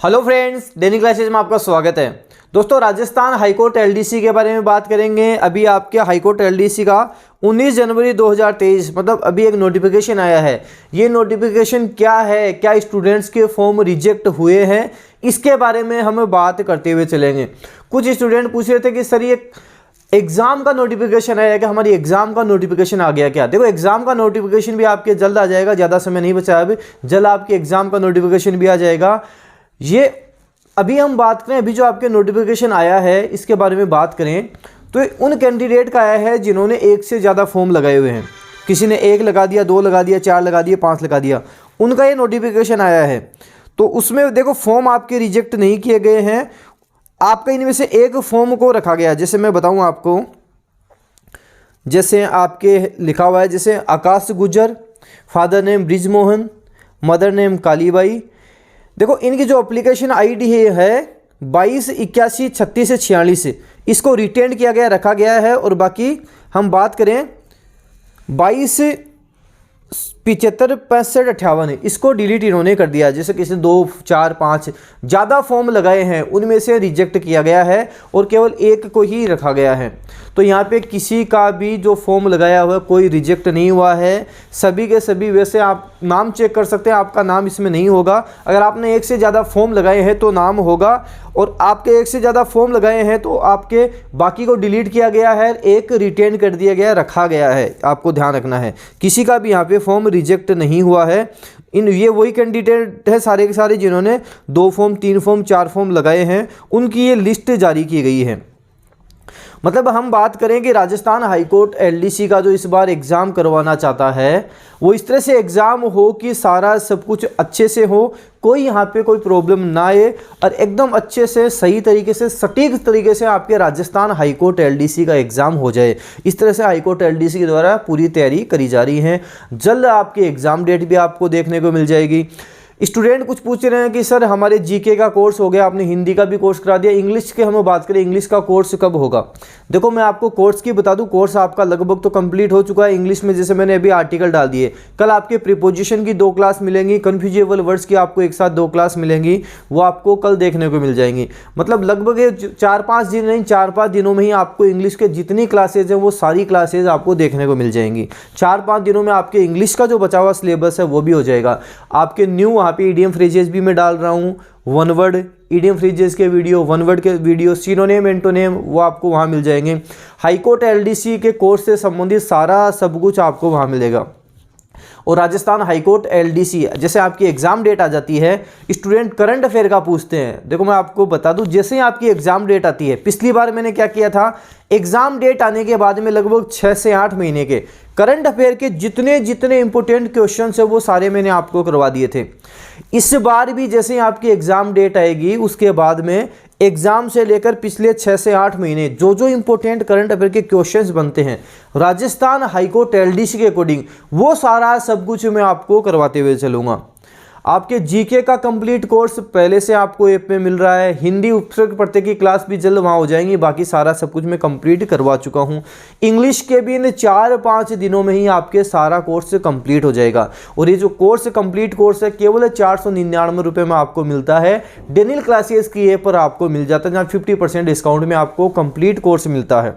Hello friends, दैनिक classes में आपका स्वागत है। दोस्तों, राजस्थान हाईकोर्ट एलडीसी के बारे में बात करेंगे। अभी आपके हाईकोर्ट एलडीसी का 19 जनवरी 2023 मतलब अभी एक नोटिफिकेशन आया है। ये नोटिफिकेशन क्या है, क्या स्टूडेंट्स के फॉर्म रिजेक्ट हुए हैं, इसके बारे में हम बात करते हुए चलेंगे। कुछ स्टूडेंट पूछ रहे थे कि सर ये एग्जाम का नोटिफिकेशन आया कि हमारी एग्जाम का नोटिफिकेशन आ गया क्या। देखो, एग्जाम का नोटिफिकेशन भी आपके जल्द आ जाएगा, ज़्यादा समय नहीं बचा। अभी जल्द आपके एग्जाम का नोटिफिकेशन भी आ जाएगा। ये अभी हम बात करें, अभी जो आपके नोटिफिकेशन आया है इसके बारे में बात करें तो उन कैंडिडेट का आया है जिन्होंने एक से ज़्यादा फॉर्म लगाए हुए हैं। किसी ने 1 लगा दिया, 2 लगा दिया, 4 लगा दिया, 5 लगा दिया, उनका ये नोटिफिकेशन आया है। तो उसमें देखो, फॉर्म आपके रिजेक्ट नहीं किए गए हैं, आपका इनमें से एक फॉर्म को रखा गया। जैसे मैं बताऊं आपको, जैसे आपके लिखा हुआ है, जैसे आकाश गुजर, father name Brijmohan, mother name Kalibai. देखो, इनकी जो एप्लीकेशन आईडी है 22 81 36 46, इसको रिटेन किया गया, रखा गया है। और बाकी हम बात करें 22 75 65 58, इसको डिलीट इन्होंने कर दिया। जैसे किसी 2 4 5 ज़्यादा फॉर्म लगाए हैं, उनमें से रिजेक्ट किया गया है और केवल एक को ही रखा गया है। तो यहाँ पे किसी का भी जो फॉर्म लगाया हुआ है कोई रिजेक्ट नहीं हुआ है, सभी के सभी। वैसे आप नाम चेक कर सकते हैं, आपका नाम इसमें नहीं होगा। अगर आपने एक से ज़्यादा फॉर्म लगाए हैं तो नाम होगा, और आपके एक से ज़्यादा फॉर्म लगाए हैं तो आपके बाकी को डिलीट किया गया है, एक रिटेन कर दिया गया, रखा गया है। आपको ध्यान रखना है, किसी का भी यहाँ पे फॉर्म रिजेक्ट नहीं हुआ है। ये वही कैंडिडेट है सारे के सारे जिन्होंने 2 फॉर्म 3 फॉर्म 4 फॉर्म लगाए हैं, उनकी ये लिस्ट जारी की गई है। मतलब हम बात करें कि राजस्थान हाईकोर्ट एलडीसी का जो इस बार एग्ज़ाम करवाना चाहता है, वो इस तरह से एग्ज़ाम हो कि सारा सब कुछ अच्छे से हो, कोई यहाँ पे कोई प्रॉब्लम ना आए, और एकदम अच्छे से सही तरीके से सटीक तरीके से आपके राजस्थान हाईकोर्ट एलडीसी का एग्ज़ाम हो जाए। इस तरह से हाईकोर्ट एलडीसी के द्वारा पूरी तैयारी करी जा रही है। जल्द आपकी एग्ज़ाम डेट भी आपको देखने को मिल जाएगी। स्टूडेंट कुछ पूछ रहे हैं कि सर हमारे जीके का कोर्स हो गया, आपने हिंदी का भी कोर्स करा दिया, इंग्लिश के हम बात करें, इंग्लिश का कोर्स कब होगा। देखो, मैं आपको कोर्स की बता दूं, कोर्स आपका लगभग तो कंप्लीट हो चुका है इंग्लिश में। जैसे मैंने अभी आर्टिकल डाल दिए, कल आपके प्रीपोजिशन की 2 क्लास मिलेंगी, कन्फ्यूजेबल वर्ड्स की आपको एक साथ 2 क्लास मिलेंगी, वो आपको कल देखने को मिल जाएंगी। मतलब लगभग 4-5 दिन नहीं, 4-5 दिनों में ही आपको इंग्लिश के जितनी क्लासेज हैं वो सारी क्लासेज आपको देखने को मिल जाएंगी। 4-5 दिनों में आपके इंग्लिश का जो बचा हुआ सिलेबस है वो भी हो जाएगा। आपके न्यू पे ईडीएम फ्रेजेस भी मैं डाल रहा हूँ, 1 वर्ड ईडीएम फ्रेजेस के वीडियो, 1 वर्ड के वीडियो, सिनोनिम एंटोनिम, वो आपको वहाँ मिल जाएंगे। हाईकोर्ट एलडीसी के कोर्स से संबंधित सारा सब कुछ आपको वहाँ मिलेगा। और राजस्थान हाईकोर्ट एलडीसी, जैसे आपकी एग्जाम डेट आ जाती है, स्टूडेंट करंट अफेयर का पूछते हैं। देखो, मैं आपको बता दूं, जैसे ही आपकी एग्जाम डेट आती है, पिछली बार मैंने क्या किया था, एग्जाम डेट आने के बाद में लगभग 6 से 8 महीने के करंट अफेयर के जितने जितने इंपॉर्टेंट क्वेश्चन है वो सारे मैंने आपको करवा दिए थे। इस बार भी जैसे ही आपकी एग्जाम डेट आएगी, उसके बाद में एग्जाम से लेकर पिछले 6 से 8 महीने जो जो इंपॉर्टेंट करंट अफेयर के क्वेश्चंस बनते हैं राजस्थान हाईकोर्ट एलडीसी के अकॉर्डिंग, वो सारा सब कुछ मैं आपको करवाते हुए चलूँगा। आपके जीके का कंप्लीट कोर्स पहले से आपको ऐप में मिल रहा है। हिंदी उपसर्ग प्रत्यय की क्लास भी जल्द वहाँ हो जाएंगी। बाकी सारा सब कुछ मैं कंप्लीट करवा चुका हूँ। इंग्लिश के भी इन 4-5 दिनों में ही आपके सारा कोर्स कंप्लीट हो जाएगा। और ये जो कोर्स कंप्लीट कोर्स है केवल 499 रुपये में आपको मिलता है। डेनियल क्लासेस की ऐप पर आपको मिल जाता है, जहाँ 50% डिस्काउंट में आपको कंप्लीट कोर्स मिलता है।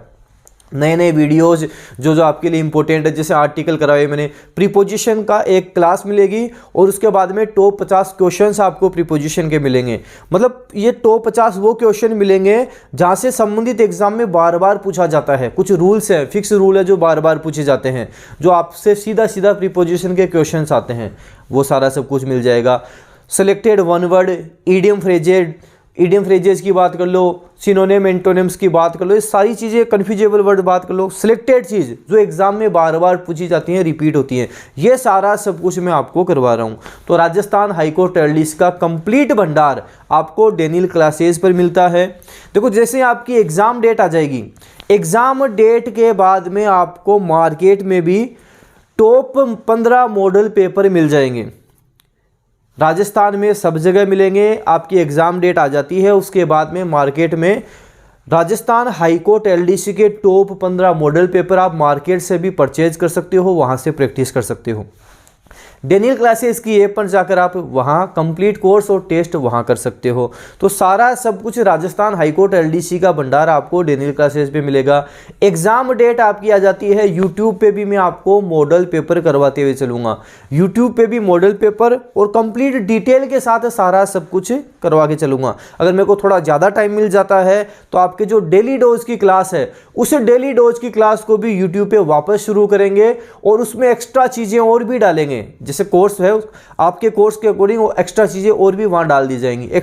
नए नए वीडियोज़ जो जो आपके लिए इंपॉर्टेंट है, जैसे आर्टिकल कराए मैंने, प्रीपोजिशन का एक क्लास मिलेगी, और उसके बाद में टॉप 50 क्वेश्चंस आपको प्रीपोजिशन के मिलेंगे। मतलब ये टॉप 50 वो क्वेश्चन मिलेंगे जहाँ से संबंधित एग्जाम में बार बार पूछा जाता है। कुछ रूल्स हैं, फिक्स रूल है जो बार बार पूछे जाते हैं, जो आपसे सीधा सीधा प्रीपोजिशन के क्वेश्चन आते हैं, वो सारा सब कुछ मिल जाएगा। सेलेक्टेड 1 वर्ड, ईडियम फ्रेजेस की बात कर लो, सिनोनिम एंटोनिम्स की बात कर लो, ये सारी चीज़ें, कन्फ्यूजेबल वर्ड बात कर लो, सिलेक्टेड चीज़ जो एग्जाम में बार बार पूछी जाती हैं, रिपीट होती हैं, ये सारा सब कुछ मैं आपको करवा रहा हूँ। तो राजस्थान हाईकोर्ट एलडीसी का कंप्लीट भंडार आपको डेनियल क्लासेस पर मिलता है। देखो, जैसे आपकी एग्ज़ाम डेट आ जाएगी, एग्ज़ाम डेट के बाद में आपको मार्केट में भी टॉप 15 मॉडल पेपर मिल जाएंगे। राजस्थान में सब जगह मिलेंगे। आपकी एग्ज़ाम डेट आ जाती है, उसके बाद में मार्केट में राजस्थान हाईकोर्ट एलडीसी के टॉप 15 मॉडल पेपर आप मार्केट से भी परचेज कर सकते हो, वहाँ से प्रैक्टिस कर सकते हो। डेनियल क्लासेस की ऐप पर जाकर आप वहाँ कंप्लीट कोर्स और टेस्ट वहाँ कर सकते हो। तो सारा सब कुछ राजस्थान हाईकोर्ट एलडीसी का भंडार आपको डेनियल क्लासेस पे मिलेगा। एग्जाम डेट आपकी आ जाती है। यूट्यूब पे भी मैं आपको मॉडल पेपर करवाते हुए चलूँगा, यूट्यूब पे भी मॉडल पेपर और कंप्लीट डिटेल के साथ सारा सब कुछ करवा के चलूँगा। अगर मेरे को थोड़ा ज़्यादा टाइम मिल जाता है तो आपके जो डेली डोज की क्लास है उस डेली डोज की क्लास को भी यूट्यूब पे वापस शुरू करेंगे और उसमें एक्स्ट्रा चीज़ें और भी डालेंगे। जैसे कोर्स है आपके कोर्स के अकॉर्डिंग वो एक्स्ट्रा चीज़ें और भी वहाँ डाल दी जाएंगी।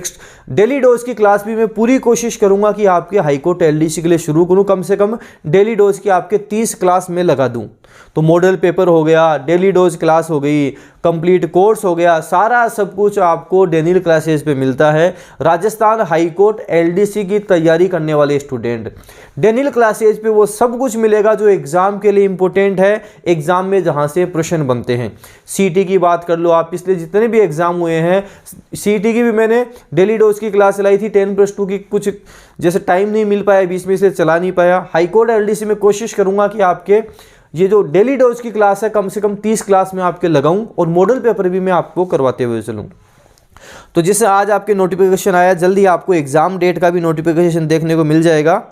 डेली डोज की क्लास भी मैं पूरी कोशिश करूँगा कि आपके हाईकोर्ट एलडीसी के लिए शुरू करूँ, कम से कम डेली डोज की आपके 30 क्लास में लगा दूँ। तो मॉडल पेपर हो गया, डेली डोज क्लास हो गई, कंप्लीट कोर्स हो गया, सारा सब कुछ आपको डेनियल क्लासेस पे मिलता है। राजस्थान हाईकोर्ट एलडीसी की तैयारी करने वाले स्टूडेंट, डेनियल क्लासेस पे वो सब कुछ मिलेगा जो एग्जाम के लिए इंपॉर्टेंट है, एग्जाम में जहां से प्रश्न बनते हैं। सीटी की बात कर लो आप, पिछले जितने भी एग्जाम हुए हैं सीटी की भी मैंने डेली डोज की क्लास चलाई थी। 10+2 की कुछ जैसे टाइम नहीं मिल पाया, बीच में से चला नहीं पाया। हाईकोर्ट एलडीसी में कोशिश करूंगा कि आपके ये जो डेली डोज की क्लास है कम से कम 30 क्लास में आपके लगाऊं और मॉडल पेपर भी मैं आपको करवाते हुए चलूं। तो जैसे आज आपके नोटिफिकेशन आया, जल्दी आपको एग्जाम डेट का भी नोटिफिकेशन देखने को मिल जाएगा।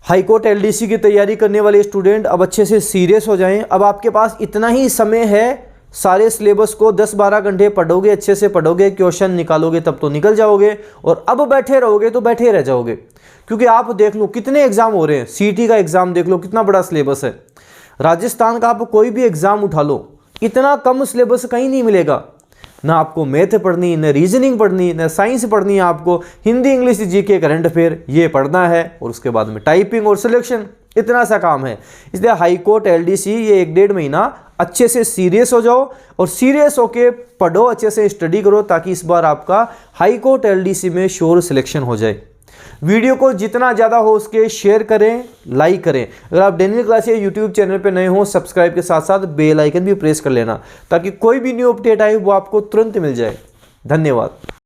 हाईकोर्ट एलडीसी की तैयारी करने वाले स्टूडेंट अब अच्छे से सीरियस हो जाएं। अब आपके पास इतना ही समय है, सारे सिलेबस को 10-12 घंटे पढ़ोगे, अच्छे से पढ़ोगे, क्वेश्चन निकालोगे तब तो निकल जाओगे। और अब बैठे रहोगे तो बैठे रह जाओगे, क्योंकि आप देख लो कितने एग्जाम हो रहे हैं। सीटी का एग्जाम देख लो कितना बड़ा सिलेबस है। राजस्थान का आप कोई भी एग्जाम उठा लो, इतना कम सिलेबस कहीं नहीं मिलेगा। ना आपको मैथ पढ़नी, न रीजनिंग पढ़नी, न साइंस पढ़नी है, आपको Hindi, English, GK, current affair ये पढ़ना है और उसके बाद में टाइपिंग और सिलेक्शन, इतना सा काम है। इसलिए हाईकोर्ट एलडीसी ये 1-1.5 महीना अच्छे से सीरियस हो जाओ और सीरियस होके पढ़ो, अच्छे से स्टडी करो, ताकि इस बार आपका हाईकोर्ट एलडीसी में श्योर सिलेक्शन हो जाए। वीडियो को जितना ज़्यादा हो उसके शेयर करें, लाइक करें। अगर आप डेनियल क्लासेस यूट्यूब चैनल पे नए हो, सब्सक्राइब के साथ साथ बेल आइकन भी प्रेस कर लेना, ताकि कोई भी न्यू अपडेट आए वो आपको तुरंत मिल जाए। धन्यवाद।